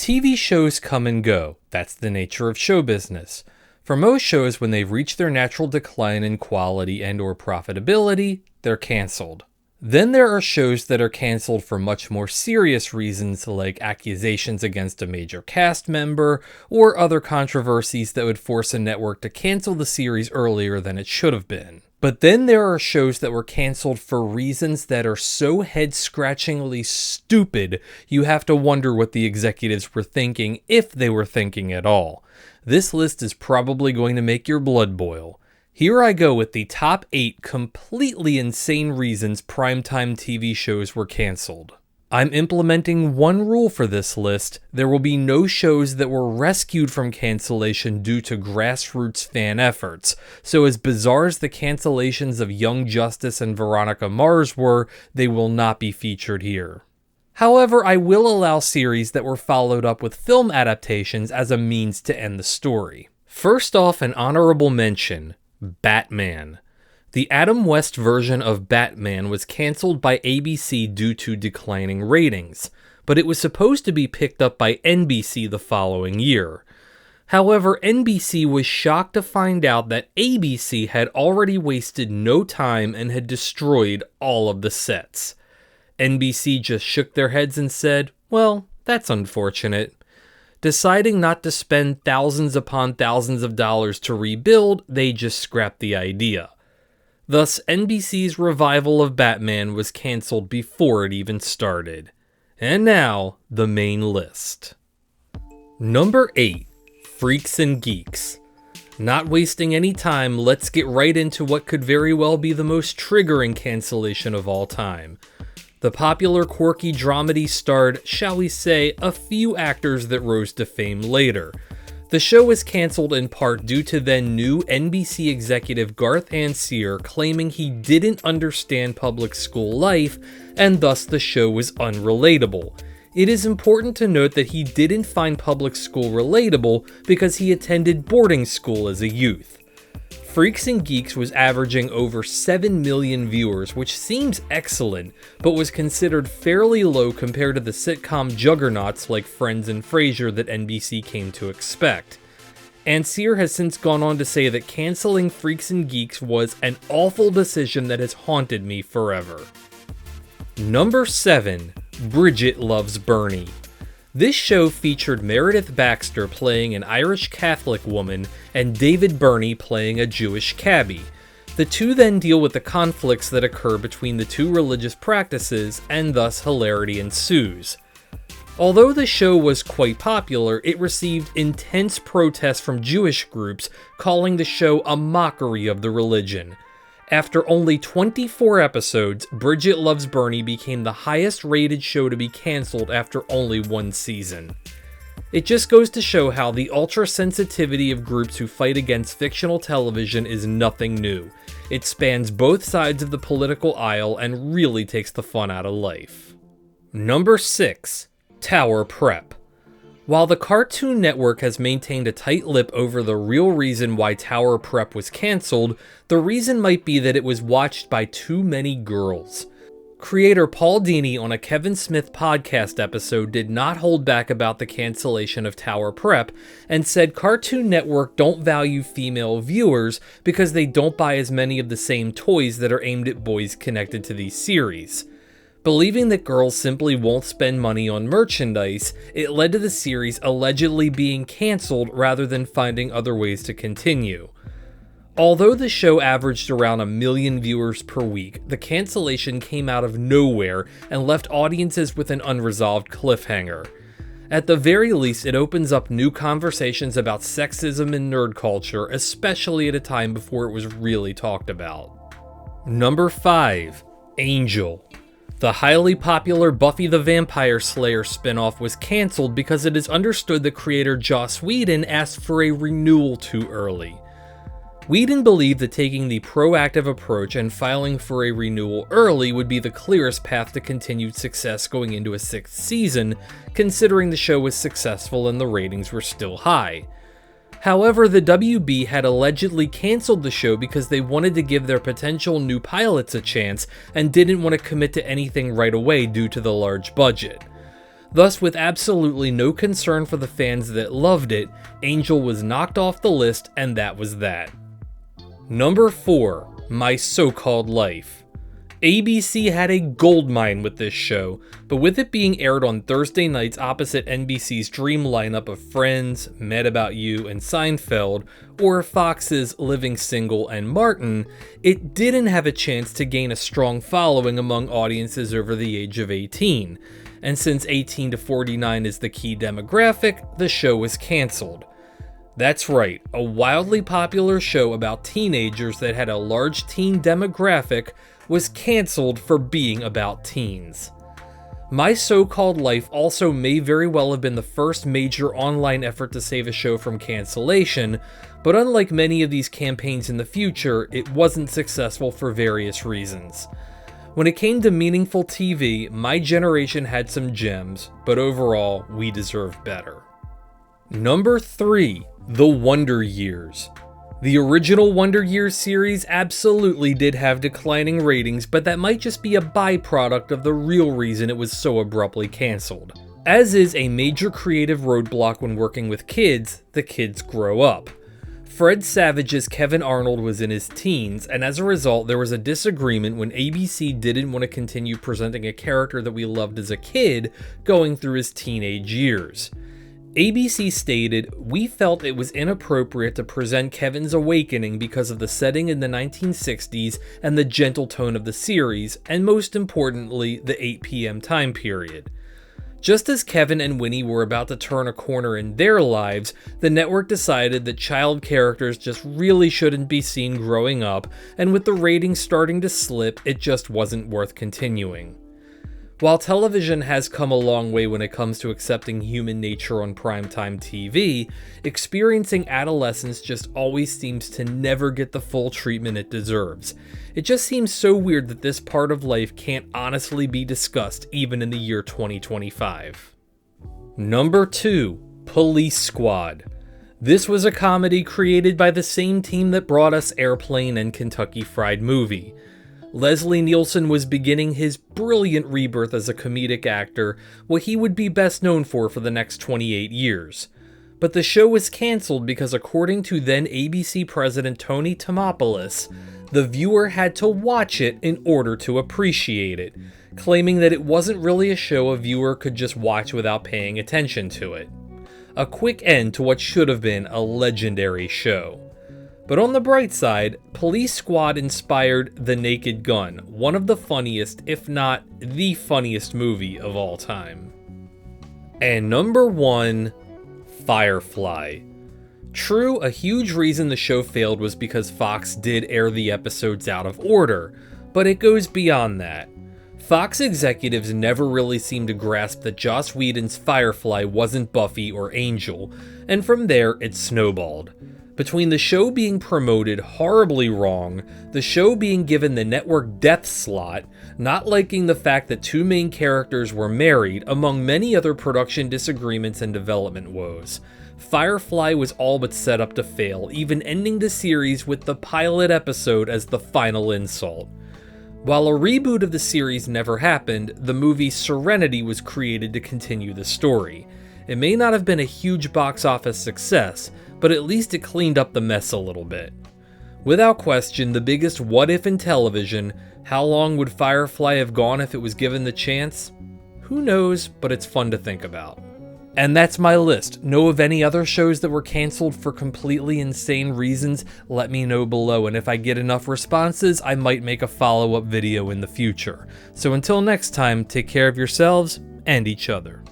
TV shows come and go. That's the nature of show business. For most shows, when they've reached their natural decline in quality and or profitability, they're canceled. Then there are shows that are canceled for much more serious reasons, like accusations against a major cast member, or other controversies that would force a network to cancel the series earlier than it should have been. But then there are shows that were canceled for reasons that are so head-scratchingly stupid, you have to wonder what the executives were thinking, if they were thinking at all. This list is probably going to make your blood boil. Here I go with the top 8 completely insane reasons primetime TV shows were canceled. I'm implementing one rule for this list. There will be no shows that were rescued from cancellation due to grassroots fan efforts. So as bizarre as the cancellations of Young Justice and Veronica Mars were, they will not be featured here. However, I will allow series that were followed up with film adaptations as a means to end the story. First off, an honorable mention, Batman. The Adam West version of Batman was canceled by ABC due to declining ratings, but it was supposed to be picked up by NBC the following year. However, NBC was shocked to find out that ABC had already wasted no time and had destroyed all of the sets. NBC just shook their heads and said, well, that's unfortunate. Deciding not to spend thousands upon thousands of dollars to rebuild, they just scrapped the idea. Thus, NBC's revival of Batman was canceled before it even started. And now, the main list. Number 8, Freaks and Geeks. Not wasting any time, let's get right into what could very well be the most triggering cancellation of all time. The popular quirky dramedy starred, shall we say, a few actors that rose to fame later. The show was canceled in part due to then new NBC executive Garth Ancier claiming he didn't understand public school life, and thus the show was unrelatable. It is important to note that he didn't find public school relatable because he attended boarding school as a youth. Freaks and Geeks was averaging over 7 million viewers, which seems excellent, but was considered fairly low compared to the sitcom juggernauts like Friends and Frasier that NBC came to expect. Ancier has since gone on to say that canceling Freaks and Geeks was an awful decision that has haunted me forever. Number 7, Bridget Loves Bernie. This show featured Meredith Baxter playing an Irish Catholic woman and David Burney playing a Jewish cabbie. The two then deal with the conflicts that occur between the two religious practices, and thus hilarity ensues. Although the show was quite popular, it received intense protests from Jewish groups calling the show a mockery of the religion. After only 24 episodes, Bridget Loves Bernie became the highest rated show to be canceled after only one season. It just goes to show how the ultra-sensitivity of groups who fight against fictional television is nothing new. It spans both sides of the political aisle and really takes the fun out of life. Number 6, Tower Prep. While the Cartoon Network has maintained a tight lip over the real reason why Tower Prep was canceled, the reason might be that it was watched by too many girls. Creator Paul Dini on a Kevin Smith podcast episode did not hold back about the cancellation of Tower Prep and said Cartoon Network don't value female viewers because they don't buy as many of the same toys that are aimed at boys connected to these series. Believing that girls simply won't spend money on merchandise, it led to the series allegedly being canceled rather than finding other ways to continue. Although the show averaged around 1 million viewers per week, the cancellation came out of nowhere and left audiences with an unresolved cliffhanger. At the very least, it opens up new conversations about sexism and nerd culture, especially at a time before it was really talked about. Number 5, Angel. The highly popular Buffy the Vampire Slayer spinoff was canceled because it is understood that creator Joss Whedon asked for a renewal too early. Whedon believed that taking the proactive approach and filing for a renewal early would be the clearest path to continued success going into a 6th season, considering the show was successful and the ratings were still high. However, the WB had allegedly canceled the show because they wanted to give their potential new pilots a chance and didn't want to commit to anything right away due to the large budget. Thus, with absolutely no concern for the fans that loved it, Angel was knocked off the list, and that was that. Number 4, My So-Called Life. ABC had a goldmine with this show, but with it being aired on Thursday nights opposite NBC's dream lineup of Friends, Mad About You, and Seinfeld, or Fox's Living Single and Martin, it didn't have a chance to gain a strong following among audiences over the age of 18. And since 18 to 49 is the key demographic, the show was canceled. That's right, a wildly popular show about teenagers that had a large teen demographic was canceled for being about teens. My So-Called Life also may very well have been the first major online effort to save a show from cancellation, but unlike many of these campaigns in the future, it wasn't successful for various reasons. When it came to meaningful TV, my generation had some gems, but overall, we deserved better. Number 3, The Wonder Years. The original Wonder Years series absolutely did have declining ratings, but that might just be a byproduct of the real reason it was so abruptly canceled. As is a major creative roadblock when working with kids, the kids grow up. Fred Savage's Kevin Arnold was in his teens, and as a result, there was a disagreement when ABC didn't want to continue presenting a character that we loved as a kid going through his teenage years. ABC stated, "We felt it was inappropriate to present Kevin's awakening because of the setting in the 1960s and the gentle tone of the series, and most importantly, the 8 p.m. time period." Just as Kevin and Winnie were about to turn a corner in their lives, the network decided that child characters just really shouldn't be seen growing up, and with the ratings starting to slip, it just wasn't worth continuing. While television has come a long way when it comes to accepting human nature on primetime TV, experiencing adolescence just always seems to never get the full treatment it deserves. It just seems so weird that this part of life can't honestly be discussed even in the year 2025. Number 2, Police Squad. This was a comedy created by the same team that brought us Airplane and Kentucky Fried Movie. Leslie Nielsen was beginning his brilliant rebirth as a comedic actor, what he would be best known for the next 28 years. But the show was canceled because, according to then ABC president Tony Tomopoulos, the viewer had to watch it in order to appreciate it, claiming that it wasn't really a show a viewer could just watch without paying attention to it. A quick end to what should have been a legendary show. But on the bright side, Police Squad inspired The Naked Gun, one of the funniest, if not the funniest movie of all time. And number 1, Firefly. True, a huge reason the show failed was because Fox did air the episodes out of order, but it goes beyond that. Fox executives never really seemed to grasp that Joss Whedon's Firefly wasn't Buffy or Angel, and from there it snowballed. Between the show being promoted horribly wrong, the show being given the network death slot, not liking the fact that 2 main characters were married, among many other production disagreements and development woes, Firefly was all but set up to fail, even ending the series with the pilot episode as the final insult. While a reboot of the series never happened, the movie Serenity was created to continue the story. It may not have been a huge box office success, but at least it cleaned up the mess a little bit. Without question, the biggest what if in television, how long would Firefly have gone if it was given the chance? Who knows, but it's fun to think about. And that's my list. Know of any other shows that were canceled for completely insane reasons? Let me know below, and if I get enough responses, I might make a follow-up video in the future. So until next time, take care of yourselves and each other.